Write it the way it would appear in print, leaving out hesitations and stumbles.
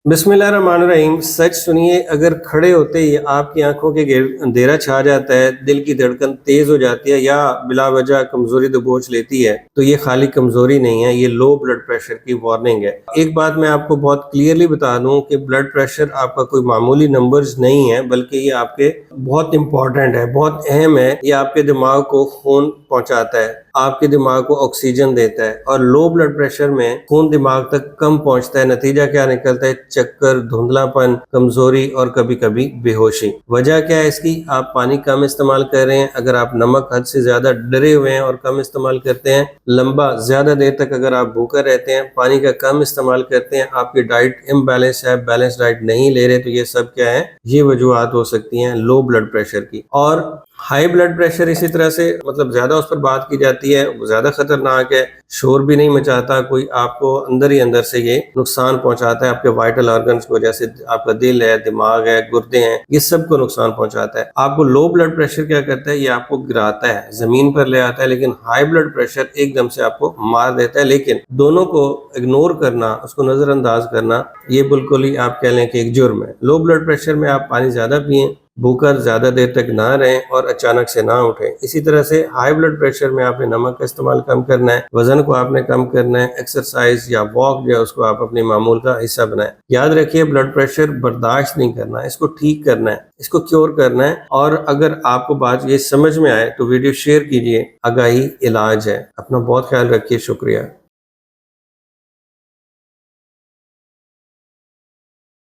बिस्मिल्लाहिर्रहमानिर्रहीम। सच सुनिए, अगर खड़े होते ही आपकी आंखों के अंधेरा छा जाता है, दिल की धड़कन तेज हो जाती है या बिला वजह कमजोरी दबोच लेती है, तो ये खाली कमजोरी नहीं है, ये लो ब्लड प्रेशर की वार्निंग है। एक बात मैं आपको बहुत क्लियरली बता दूं कि ब्लड प्रेशर आपका कोई मामूली नंबर्स नहीं है, बल्कि ये आपके बहुत इंपॉर्टेंट है, बहुत अहम है। ये आपके दिमाग को खून पहुंचाता है, आपके दिमाग को ऑक्सीजन देता है। और लो ब्लड प्रेशर में खून दिमाग तक कम पहुंचता है, नतीजा क्या निकलता है? चक्कर, धुंधलापन, कमजोरी और कभी कभी बेहोशी। वजह क्या है इसकी? आप पानी कम इस्तेमाल कर रहे हैं। अगर आप नमक हद से ज्यादा डरे हुए हैं और कम इस्तेमाल करते हैं, लंबा ज्यादा देर तक अगर आप भूखा रहते हैं, पानी का कम इस्तेमाल करते हैं, आपकी डाइट इम्बैलेंस है, बैलेंस डाइट नहीं ले रहे, तो ये सब क्या है? ये वजूहत हो सकती हैं लो ब्लड प्रेशर की। और हाई ब्लड प्रेशर इसी तरह से मतलब ज्यादा उस पर बात की जाती है, वो ज्यादा खतरनाक है, शोर भी नहीं मचाता कोई, आपको अंदर ही अंदर से ये नुकसान पहुंचाता है आपके वाइटल ऑर्गन्स को, जैसे आपका दिल है, दिमाग है, गुर्दे हैं, ये सब को नुकसान पहुंचाता है। आपको लो ब्लड प्रेशर क्या करता है? ये आपको गिराता है, जमीन पर ले आता है। लेकिन हाई ब्लड प्रेशर एकदम से आपको मार देता है। लेकिन दोनों को इग्नोर करना, उसको नजरअंदाज करना, ये बिल्कुल ही आप कह लें कि एक जुर्म है। लो ब्लड प्रेशर में आप पानी ज्यादा पिएं, भूखा ज्यादा देर तक ना रहें और अचानक से ना उठें। इसी तरह से हाई ब्लड प्रेशर में आपने नमक का इस्तेमाल कम करना है, वजन को आपने कम करना है, एक्सरसाइज या वॉक जो है उसको आप अपने मामूल का हिस्सा बनाएं। याद रखिए, ब्लड प्रेशर बर्दाश्त नहीं करना है, इसको ठीक करना है, इसको क्योर करना है। और अगर आपको बात ये समझ में आए तो वीडियो शेयर कीजिए। आगाही इलाज है। अपना बहुत ख्याल रखिए। शुक्रिया।